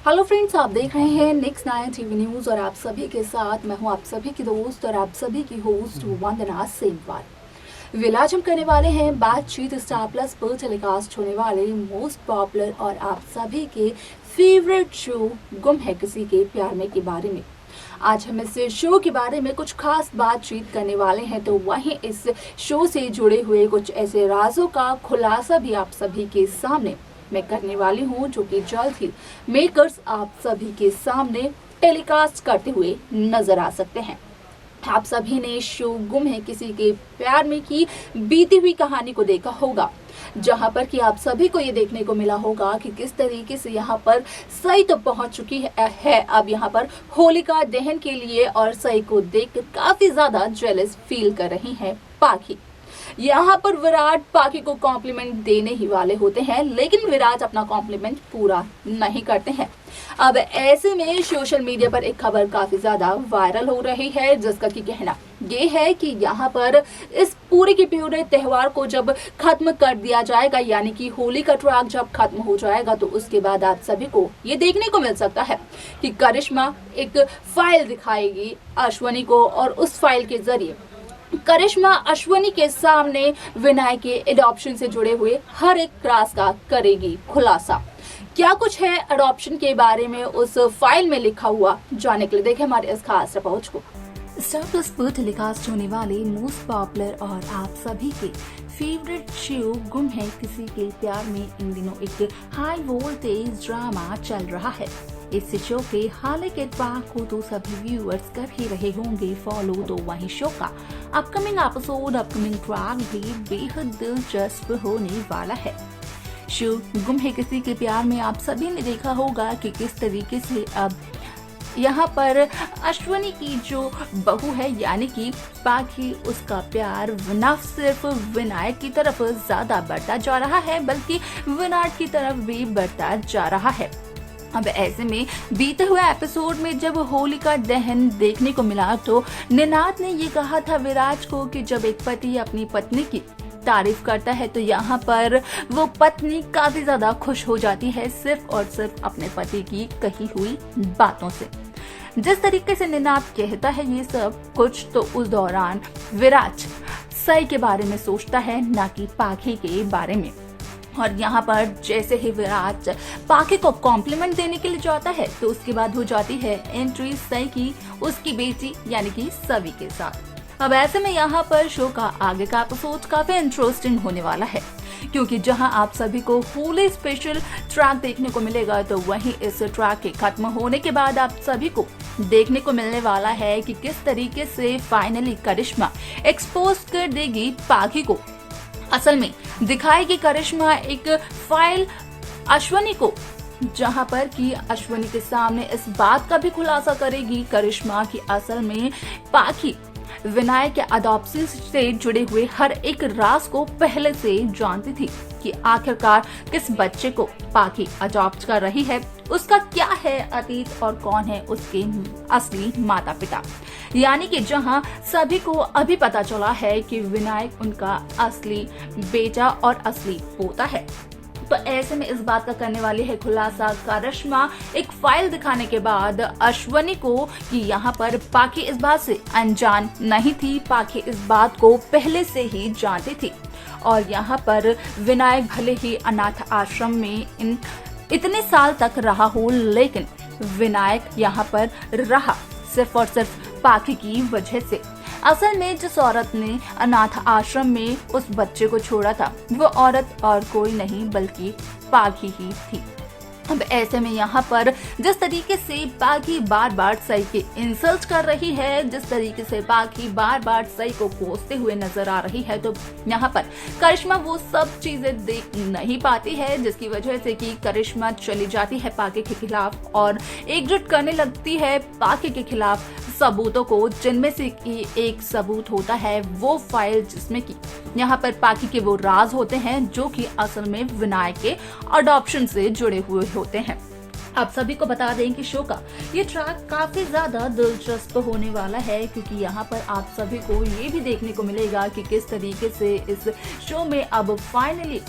Hello friends, आप देख रहे हैं नेक्स्ट 9 टीवी न्यूज और आप सभी के साथ मैं हूं आप सभी की दोस्त और आप सभी की होस्ट वंदना सेमवाल। विलाजम करने वाले हैं बातचीत स्टार प्लस पर टेलीकास्ट होने वाले मोस्ट पॉपुलर और आप सभी के फेवरेट शो गुम है किसी के प्यार में के बारे में। आज हम इस शो के बारे में कुछ खास बातचीत करने वाले हैं, तो वहीं इस शो से जुड़े हुए कुछ ऐसे राजों का खुलासा भी आप सभी के सामने मैं करने वाली हूँ, जो कि जल्द ही मेकर्स आप सभी के सामने टेलीकास्ट करते हुए नजर आ सकते हैं। आप सभी ने शो गुम है किसी के प्यार में की बीती हुई कहानी को देखा होगा, जहां पर कि आप सभी को ये देखने को मिला होगा कि किस तरीके से यहाँ पर सई तो पहुंच चुकी है अब यहाँ पर होलिका दहन के लिए, और सई को देख काफी ज्यादा जेलस फील कर रही हैं पाखी। यहाँ पर विराट पाखी को कॉम्प्लीमेंट देने ही वाले होते हैं, लेकिन विराट अपना कॉम्प्लीमेंट पूरा नहीं करते हैं। अब ऐसे में सोशल मीडिया पर एक खबर काफी ज्यादा वायरल हो रही है, जिसका की कहना ये है कि यहाँ पर इस पूरे के पूरे त्योहार को जब खत्म कर दिया जाएगा, यानी कि होली का ट्रैक जब खत्म हो जाएगा, तो उसके बाद आप सभी को ये देखने को मिल सकता है कि करिश्मा एक फाइल दिखाएगी अश्वनी को, और उस फाइल के जरिए करिश्मा अश्वनी के सामने विनय के एडॉप्शन से जुड़े हुए हर एक राज का करेगी खुलासा। क्या कुछ है एडॉप्शन के बारे में उस फाइल में लिखा हुआ, जानने के लिए देखें हमारे इस खास रिपोर्ट को। स्टार प्लस पर टेलीकास्ट होने वाले मोस्ट पॉपुलर और आप सभी के फेवरेट शो गुम है किसी के प्यार में इन दिनों एक हाई वोल्टेज ड्रामा चल रहा है। इस शो के हाल के ट्रैक को तो सभी व्यूअर्स कर ही रहे होंगे फॉलो, तो वहीं शो का अपकमिंग एपिसोड अपकमिंग ट्रैक भी बेहद दिलचस्प होने वाला है। शो गुम है किसी के प्यार में आप सभी ने देखा होगा कि किस तरीके से अब यहाँ पर अश्वनी की जो बहू है यानी कि पाखी, उसका प्यार न सिर्फ विनायक की तरफ ज्यादा बढ़ता जा रहा है बल्कि विनायक की तरफ भी बढ़ता जा रहा है। अब ऐसे में बीते हुए एपिसोड में जब होलिका दहन देखने को मिला, तो निनाद ने ये कहा था विराज को कि जब एक पति अपनी पत्नी की तारीफ करता है तो यहाँ पर वो पत्नी काफी ज्यादा खुश हो जाती है, सिर्फ और सिर्फ अपने पति की कही हुई बातों से। जिस तरीके से निनाद कहता है ये सब कुछ, तो उस दौरान विराज सई के बारे में सोचता है, ना कि पाखी के बारे में। और यहाँ पर जैसे ही विराज पाखी को कॉम्प्लीमेंट देने के लिए जाता है, तो उसके बाद हो जाती है एंट्री सई की उसकी बेटी यानी कि सवी के साथ। अब ऐसे में यहाँ पर शो का आगे का एपिसोड काफी इंटरेस्टिंग होने वाला है, क्योंकि जहां आप सभी को होली स्पेशल ट्रैक देखने को मिलेगा, तो वहीं इस ट्रैक के खत्म होने के बाद आप सभी को देखने को मिलने वाला है कि किस तरीके से फाइनली करिश्मा एक्सपोज कर देगी पाखी को। असल में दिखाएगी करिश्मा एक फाइल अश्वनी को, जहां पर कि अश्वनी के सामने इस बात का भी खुलासा करेगी करिश्मा की असल में पाखी विनायक के अडॉप्शन से जुड़े हुए हर एक राज को पहले से जानती थी, कि आखिरकार किस बच्चे को पाखी अडॉप्ट कर रही है, उसका क्या है अतीत और कौन है उसके असली माता पिता। यानी कि जहां सभी को अभी पता चला है कि विनायक उनका असली बेटा और असली पोता है, तो ऐसे में इस बात का करने वाली है खुलासा करिश्मा एक फाइल दिखाने के बाद अश्वनी को, कि यहाँ पर पाखी इस बात से अनजान नहीं थी, पाखी इस बात को पहले से ही जानती थी। और यहाँ पर विनायक भले ही अनाथ आश्रम में इतने साल तक रहा हो, लेकिन विनायक यहाँ पर रहा सिर्फ और सिर्फ पाखी की वजह से। असल में जिस औरत ने अनाथ आश्रम में उस बच्चे को छोड़ा था, वो औरत और कोई नहीं बल्कि पाखी ही थी। अब ऐसे में यहाँ पर जिस तरीके से पाखी बार बार सई के इंसल्ट कर रही है, जिस तरीके से पाखी बार बार सई को कोसते हुए नजर आ रही है, तो यहाँ पर करिश्मा वो सब चीजें देख नहीं पाती है, जिसकी वजह से कि करिश्मा चली जाती है पाखी के खिलाफ और एकजुट करने लगती है पाखी के खिलाफ सबूतों को, जिनमें से एक सबूत होता है वो फाइल, जिसमें कि यहाँ पर पाखी के वो राज होते हैं जो कि असल में विनायक के अडॉप्शन से जुड़े हुए होते हैं। आप सभी को बता दें कि शो का ये ट्रैक काफी ज्यादा दिलचस्प होने वाला है, क्योंकि यहाँ पर आप सभी को ये भी देखने को मिलेगा कि किस तरीके से इस शो में अब फाइनली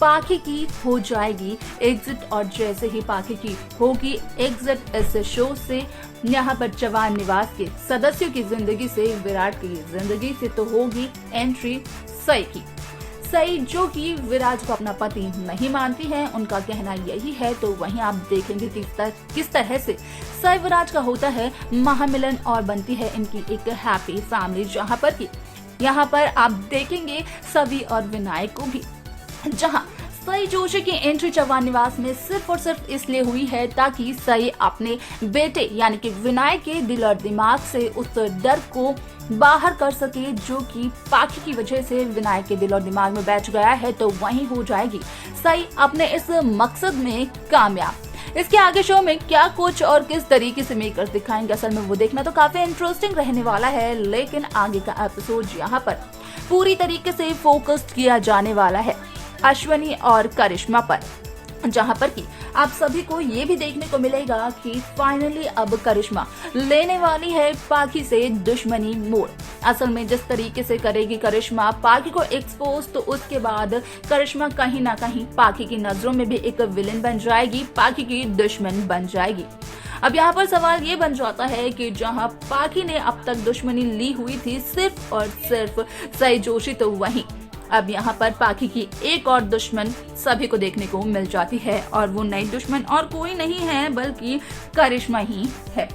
पाखी की हो जाएगी एग्जिट, और जैसे ही पाखी की होगी एग्जिट इस शो से यहाँ पर चौहान निवास के सदस्यों की जिंदगी से, विराट की जिंदगी से तो होगी एंट्री सई की। सई जो कि विराट को अपना पति नहीं मानती है, उनका कहना यही है। तो वहीं आप देखेंगे किस तरह से सई विराट का होता है महामिलन और बनती है इनकी एक हैप्पी फैमिली, जहां पर कि यहाँ पर आप देखेंगे सभी और विनायक को भी, जहां सई जोशी की एंट्री चौहान निवास में सिर्फ और सिर्फ इसलिए हुई है ताकि सई अपने बेटे यानी कि विनायक के दिल और दिमाग से उस डर को बाहर कर सके जो कि पाखी की वजह से विनायक के दिल और दिमाग में बैठ गया है। तो वहीं हो जाएगी सई अपने इस मकसद में कामयाब। इसके आगे शो में क्या कुछ और किस तरीके से मेकर्स दिखाएंगे, असल में वो देखना तो काफी इंटरेस्टिंग रहने वाला है। लेकिन आगे का एपिसोड यहाँ पर पूरी तरीके से फोकस्ड किया जाने वाला है अश्वनी और करिश्मा पर, जहां पर कि आप सभी को ये भी देखने को मिलेगा कि फाइनली अब करिश्मा लेने वाली है पाखी से दुश्मनी मोड़। असल में जिस तरीके से करेगी करिश्मा पाखी को एक्सपोज, तो उसके बाद करिश्मा कहीं ना कहीं पाखी की नजरों में भी एक विलेन बन जाएगी, पाखी की दुश्मन बन जाएगी। अब यहाँ पर सवाल ये बन जाता है कि जहाँ पाखी ने अब तक दुश्मनी ली हुई थी सिर्फ और सिर्फ सई जोशी, तो वहीं अब यहाँ पर पाखी की एक और दुश्मन सभी को देखने को मिल जाती है, और वो नई दुश्मन और कोई नहीं है बल्कि करिश्मा ही है।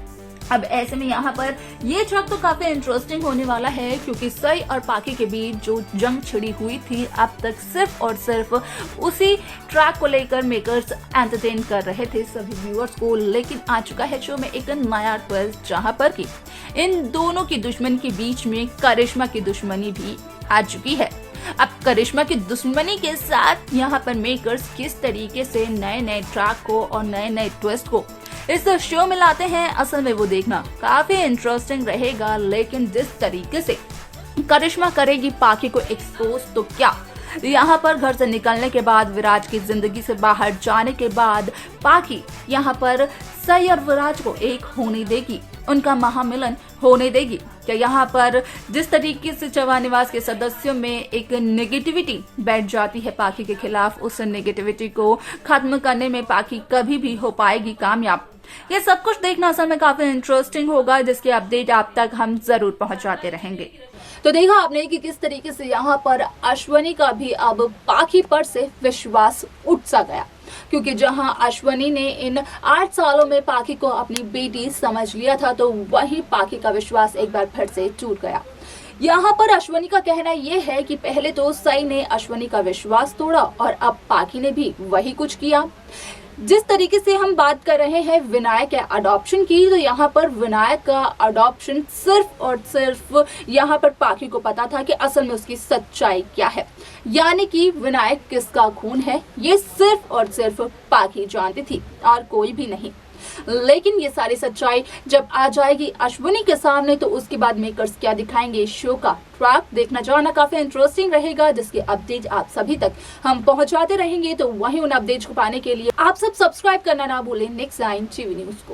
अब ऐसे में यहाँ पर ये ट्रैक तो काफी इंटरेस्टिंग होने वाला है, क्योंकि सई और पाखी के बीच जो जंग छिड़ी हुई थी अब तक सिर्फ और सिर्फ उसी ट्रैक को लेकर मेकर्स एंटरटेन कर रहे थे सभी व्यूअर्स को। लेकिन आ चुका है शो में एक नया ट्विस्ट, जहाँ पर कि इन दोनों की दुश्मनी के बीच में करिश्मा की दुश्मनी भी आ चुकी है। अब करिश्मा की दुश्मनी के साथ यहाँ पर मेकर्स किस तरीके से नए नए ट्रैक को और नए नए ट्विस्ट को इस शो में लाते हैं, असल में वो देखना काफी इंटरेस्टिंग रहेगा। लेकिन जिस तरीके से करिश्मा करेगी पाखी को एक्सपोज, तो क्या यहाँ पर घर से निकलने के बाद, विराट की जिंदगी से बाहर जाने के बाद पाखी यहाँ पर सई और विराट को एक होने देगी, उनका महामिलन होने देगी? क्या यहाँ पर जिस तरीके से चौहान निवास के सदस्यों में एक नेगेटिविटी बैठ जाती है पाखी के खिलाफ, उस नेगेटिविटी को खत्म करने में पाखी कभी भी हो पाएगी कामयाब? ये सब कुछ देखना असल में काफी इंटरेस्टिंग होगा, जिसके अपडेट आप तक हम जरूर पहुंचाते रहेंगे। तो देखा आपने कि किस तरीके से यहाँ पर अश्वनी का भी अब पाखी पर से विश्वास उठ सा गया, क्योंकि जहां अश्वनी ने इन 8 सालों में पाखी को अपनी बेटी समझ लिया था, तो वहीं पाखी का विश्वास एक बार फिर से टूट गया। यहाँ पर अश्वनी का कहना यह है कि पहले तो सई ने अश्वनी का विश्वास तोड़ा और अब पाखी ने भी वही कुछ किया। जिस तरीके से हम बात कर रहे हैं विनायक के अडॉप्शन की, तो यहाँ पर विनायक का अडॉप्शन सिर्फ और सिर्फ यहाँ पर पाखी को पता था कि असल में उसकी सच्चाई क्या है, यानी कि विनायक किसका खून है, ये सिर्फ और सिर्फ पाखी जानती थी और कोई भी नहीं। लेकिन ये सारी सच्चाई जब आ जाएगी अश्वनी के सामने, तो उसके बाद मेकर्स क्या दिखाएंगे, शो का ट्रैक देखना जानना काफी इंटरेस्टिंग रहेगा, जिसके अपडेट आप सभी तक हम पहुंचाते रहेंगे। तो वहीं उन अपडेट्स को पाने के लिए आप सब सब्सक्राइब करना ना भूलें नेक्स्ट 9 टीवी न्यूज को।